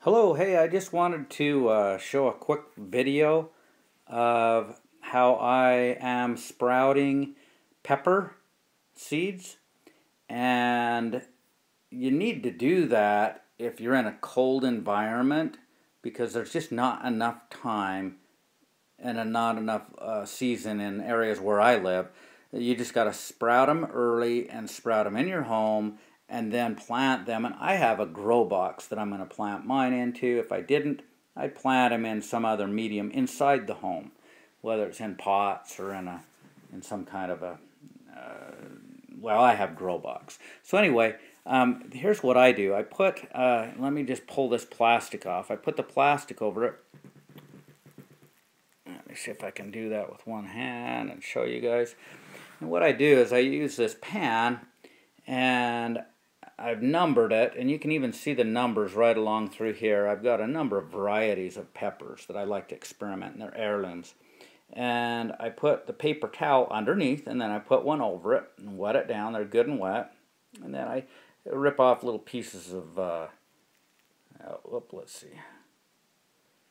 Hello, hey, I just wanted to show a quick video of how I am sprouting pepper seeds. And you need to do that if you're in a cold environment because there's just not enough time and not enough season in areas where I live. You just got to sprout them early and sprout them in your home and then plant them. And I have a grow box that I'm going to plant mine into. If I didn't, I'd plant them in some other medium inside the home, whether it's in pots or in some kind of a, well, I have grow box. So anyway, here's what I do. I put, let me just pull this plastic off. I put the plastic over it. Let me see if I can do that with one hand and show you guys. And what I do is I use this pan and I've numbered it, and you can even see the numbers right along through here. I've got a number of varieties of peppers that I like to experiment, and they're heirlooms. And I put the paper towel underneath, and then I put one over it and wet it down. They're good and wet. And then I rip off little pieces of, let's see.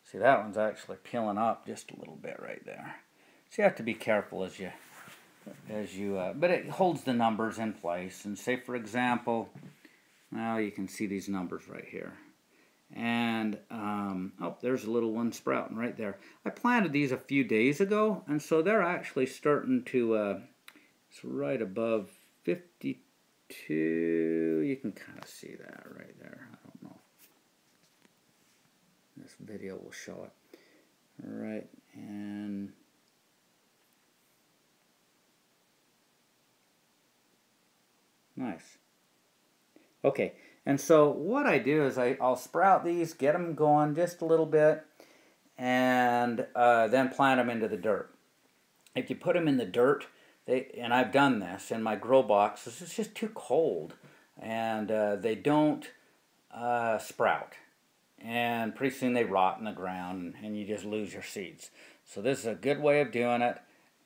See, that one's actually peeling up just a little bit right there. So you have to be careful as you, but it holds the numbers in place. And say, for example, well, you can see these numbers right here. And, oh, there's a little one sprouting right there. I planted these a few days ago, and so they're actually starting to, it's right above 52. You can kind of see that right there. I don't know. This video will show it. All right, and nice. Okay, and so what I do is I'll sprout these, get them going just a little bit, and then plant them into the dirt. If you put them in the dirt, and I've done this in my grow boxes, it's just too cold, and they don't sprout. And pretty soon they rot in the ground, and you just lose your seeds. So this is a good way of doing it.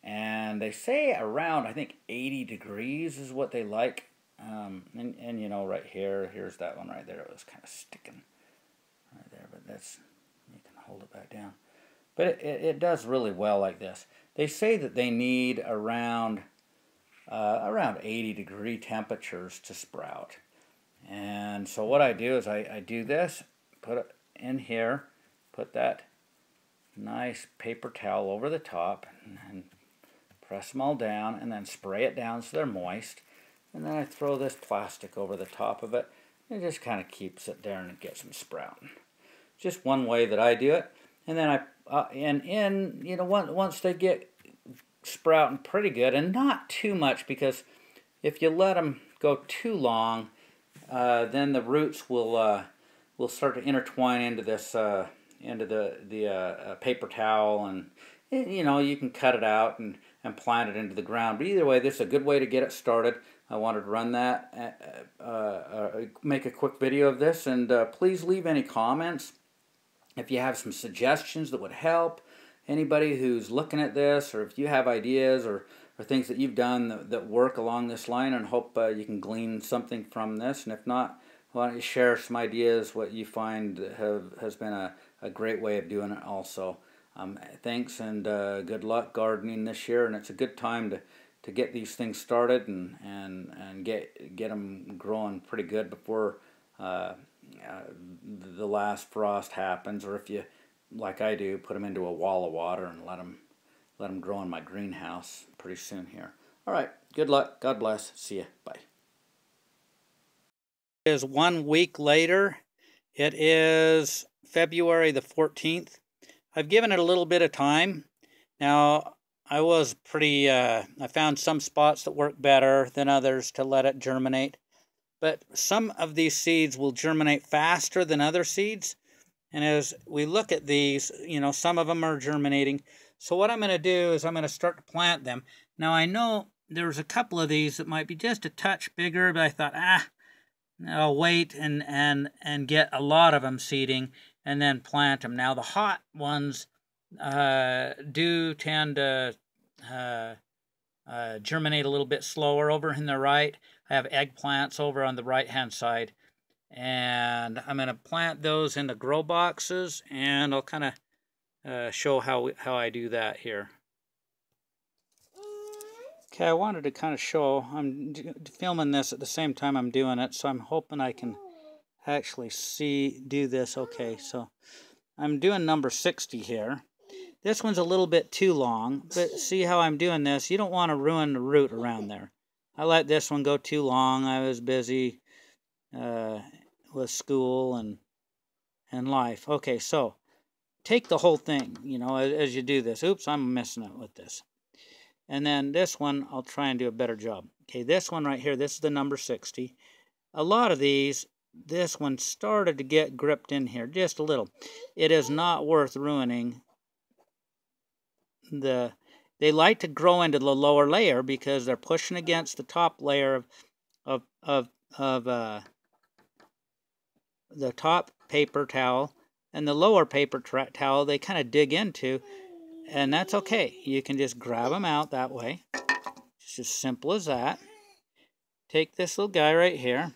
And they say around, I think, 80 degrees is what they like. And you know, right here, here's that one right there. It was kind of sticking right there, but that's, you can hold it back down. But it does really well like this. They say that they need around 80-degree temperatures to sprout. And so what I do is I do this, put it in here, put that nice paper towel over the top, and press them all down, and then spray it down so they're moist. And then I throw this plastic over the top of it. It just kind of keeps it there and it gets them sprouting. Just one way that I do it. And then you know, once they get sprouting pretty good, and not too much, because if you let them go too long, then the roots will start to intertwine into this into the paper towel, and you know, you can cut it out and plant it into the ground. But either way, this is a good way to get it started. I wanted to run that, make a quick video of this, and please leave any comments if you have some suggestions that would help anybody who's looking at this, or if you have ideas or things that you've done that work along this line, and hope you can glean something from this. And if not, why don't you share some ideas what you find has been a great way of doing it also. Thanks, and good luck gardening this year. And it's a good time to get these things started and get them growing pretty good before the last frost happens, or if you, like I do, put them into a wall of water and let them grow in my greenhouse pretty soon here. All right, good luck. God bless. See ya. Bye. It is 1 week later. It is February the 14th. I've given it a little bit of time. Now, I was pretty, I found some spots that work better than others to let it germinate. But some of these seeds will germinate faster than other seeds. And as we look at these, you know, some of them are germinating. So what I'm going to do is I'm going to start to plant them. Now, I know there's a couple of these that might be just a touch bigger, but I thought, I'll wait and get a lot of them seeding and then plant them. Now, the hot ones do tend to germinate a little bit slower over in the right. I have eggplants over on the right-hand side, And I'm going to plant those into grow boxes, and I'll kind of show how I do that here. Okay, I wanted to kind of show, I'm filming this at the same time I'm doing it, so I'm hoping I can actually do this okay. So I'm doing number 60 here. This one's a little bit too long, but see how I'm doing this? You don't want to ruin the root around there. I let this one go too long. I was busy with school and life. Okay, so take the whole thing, you know, as you do this. Oops, I'm messing it with this. And then this one, I'll try and do a better job. Okay, this one right here, this is the number 60. A lot of these, this one started to get gripped in here just a little. It is not worth ruining they like to grow into the lower layer because they're pushing against the top layer of the top paper towel, and the lower paper towel they kind of dig into, and that's okay. You can just grab them out that way. It's as simple as that. Take this little guy right here,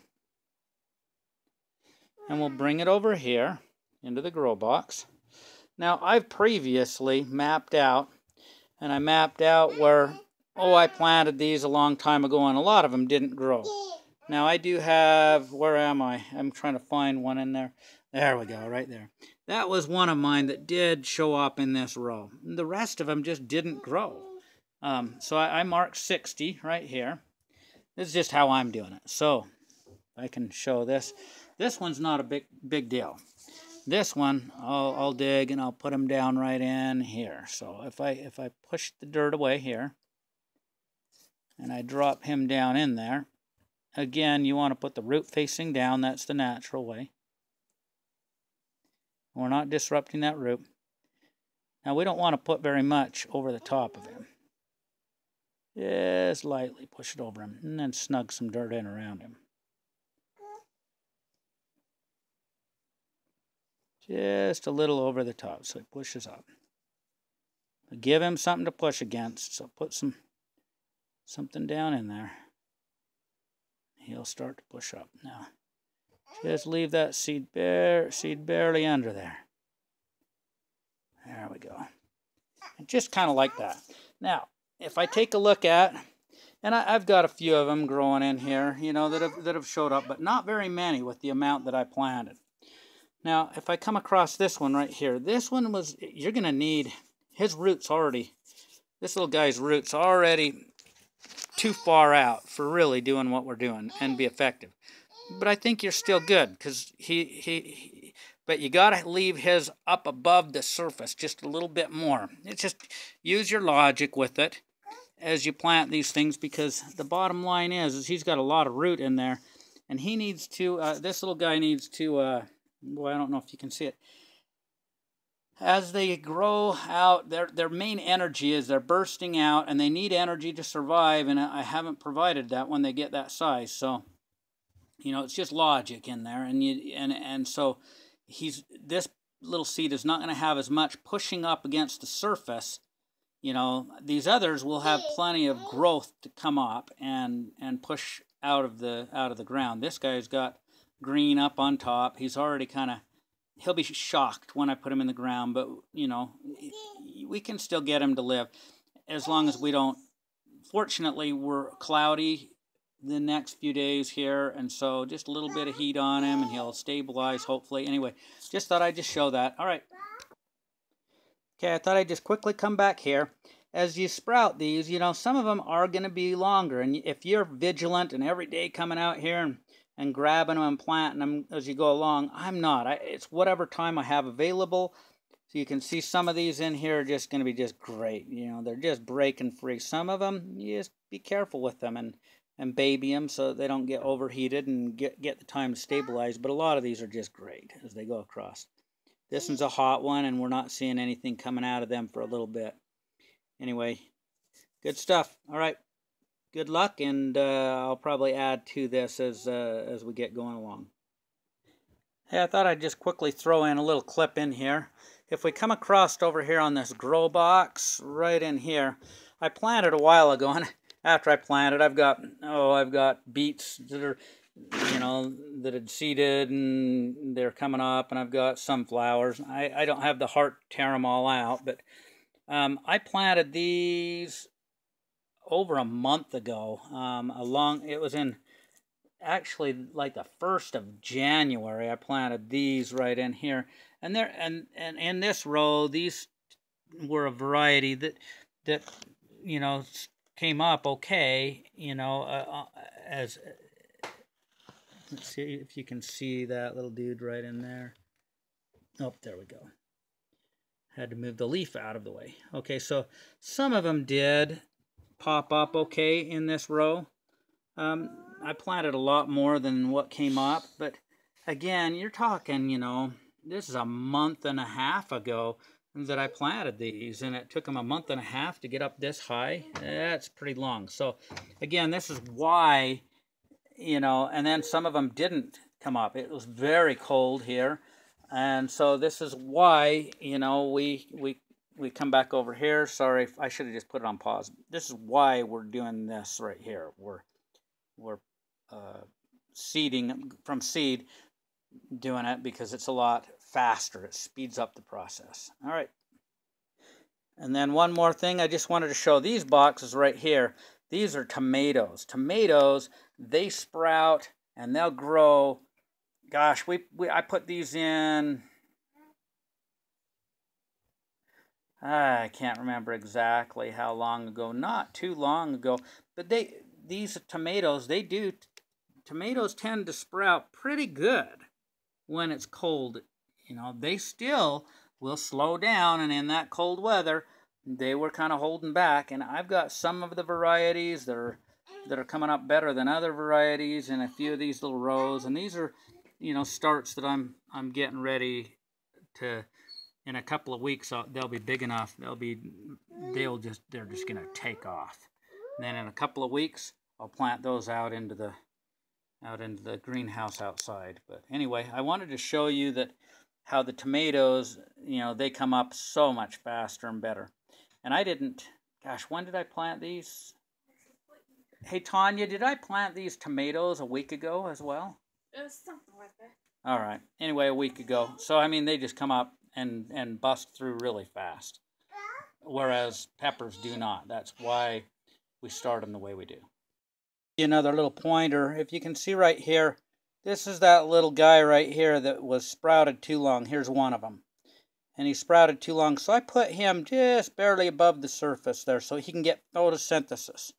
and we'll bring it over here into the grow box. Now, I've previously mapped out, and I mapped out where, I planted these a long time ago, and a lot of them didn't grow. Now, I do have, where am I? I'm trying to find one in there. There we go, right there. That was one of mine that did show up in this row. The rest of them just didn't grow. So I marked 60 right here. This is just how I'm doing it. So I can show this. This one's not a big deal. This one, I'll dig and I'll put them down right in here. So if I push the dirt away here and I drop him down in there, again, you want to put the root facing down. That's the natural way. We're not disrupting that root. Now, we don't want to put very much over the top of him. Just lightly push it over him and then snug some dirt in around him. Just a little over the top so he pushes up. But give him something to push against, so put something down in there. He'll start to push up. Now, just leave that seed barely under there. There we go. And just kind of like that. Now, if I take a look at, and I've got a few of them growing in here, you know, that have showed up, but not very many with the amount that I planted. Now, if I come across this one right here, this one you're going to need, his roots already, this little guy's roots already too far out for really doing what we're doing and be effective. But I think you're still good because but you got to leave his up above the surface just a little bit more. It's just use your logic with it as you plant these things, because the bottom line is he's got a lot of root in there, and he needs to, this little guy needs to, boy, I don't know if you can see it. As they grow out, their main energy is they're bursting out, and they need energy to survive, and I haven't provided that when they get that size. So, you know, it's just logic in there, and so this little seed is not going to have as much pushing up against the surface. You know, these others will have plenty of growth to come up and push out of the ground. This guy's got green up on top. He's already kind of, he'll be shocked when I put him in the ground, but, you know, we can still get him to live as long as we don't. Fortunately, we're cloudy the next few days here, and so just a little bit of heat on him, and he'll stabilize, hopefully. Anyway, just thought I'd just show that. All right. Okay, I thought I'd just quickly come back here. As you sprout these, you know, some of them are going to be longer, and if you're vigilant and every day coming out here and grabbing them and planting them as you go along, I'm not. It's whatever time I have available. So you can see some of these in here are just going to be just great. You know, they're just breaking free. Some of them, you just be careful with them and baby them so they don't get overheated and get the time to stabilize. But a lot of these are just great as they go across. This one's a hot one, and we're not seeing anything coming out of them for a little bit. Anyway, good stuff. All right, good luck, and I'll probably add to this as we get going along. Hey, I thought I'd just quickly throw in a little clip in here. If we come across over here on this grow box, right in here, I planted a while ago, and after I planted, I've got beets that are, you you know, that had seeded and they're coming up, and I've got sunflowers. I don't have the heart to tear them all out, but I planted these over a month ago. It was in actually like the 1st of January. I planted these right in here, and there and in this row, these were a variety that you know came up okay. You know, as let's see if you can see that little dude right in there. Oh, there we go. Had to move the leaf out of the way. Okay, so some of them did pop up okay in this row. I planted a lot more than what came up, but again, you're talking, you know, this is a month and a half ago that I planted these, and it took them a month and a half to get up this high. That's pretty long. So again, this is why, you know, and then some of them didn't come up. It was very cold here, and so this is why, you know, we come back over here. Sorry, I should have just put it on pause. This is why we're doing this right here. We're seeding from seed, doing it because it's a lot faster. It speeds up the process. All right. And then one more thing, I just wanted to show these boxes right here. These are tomatoes. Tomatoes, they sprout and they'll grow. Gosh, I put these in, I can't remember exactly how long ago, not too long ago, but these tomatoes, tomatoes tend to sprout pretty good when it's cold. You know, they still will slow down, and in that cold weather, they were kind of holding back. And I've got some of the varieties that are coming up better than other varieties in a few of these little rows. And these are, you know, starts that I'm getting ready to, in a couple of weeks, they'll be big enough. They're just gonna take off. And then in a couple of weeks, I'll plant those out into the greenhouse outside. But anyway, I wanted to show you that how the tomatoes, you know, they come up so much faster and better. And I didn't, gosh, when did I plant these? Hey, Tanya, did I plant these tomatoes a week ago as well? It was something like that. All right. Anyway, a week ago. So, I mean, they just come up and bust through really fast, whereas peppers do not. That's why we start them the way we do. Another little pointer. If you can see right here, this is that little guy right here that was sprouted too long. Here's one of them. And he sprouted too long. So I put him just barely above the surface there so he can get photosynthesis.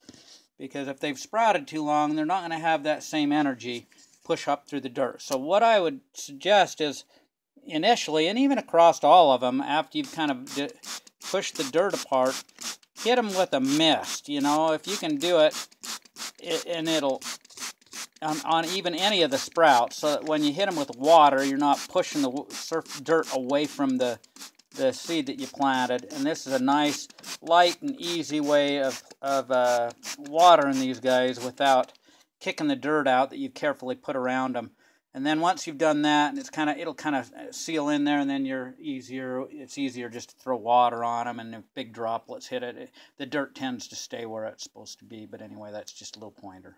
Because if they've sprouted too long, they're not going to have that same energy push up through the dirt. So what I would suggest is initially, and even across all of them, after you've kind of pushed the dirt apart, hit them with a mist. You know, if you can do it, and it'll on even any of the sprouts, so that when you hit them with water, you're not pushing the dirt away from the seed that you planted. And this is a nice, light and easy way of watering these guys without kicking the dirt out that you carefully put around them. And then once you've done that, and it'll kind of seal in there, and then it's easier just to throw water on them, and if big droplets hit it, the dirt tends to stay where it's supposed to be. But anyway, that's just a little pointer.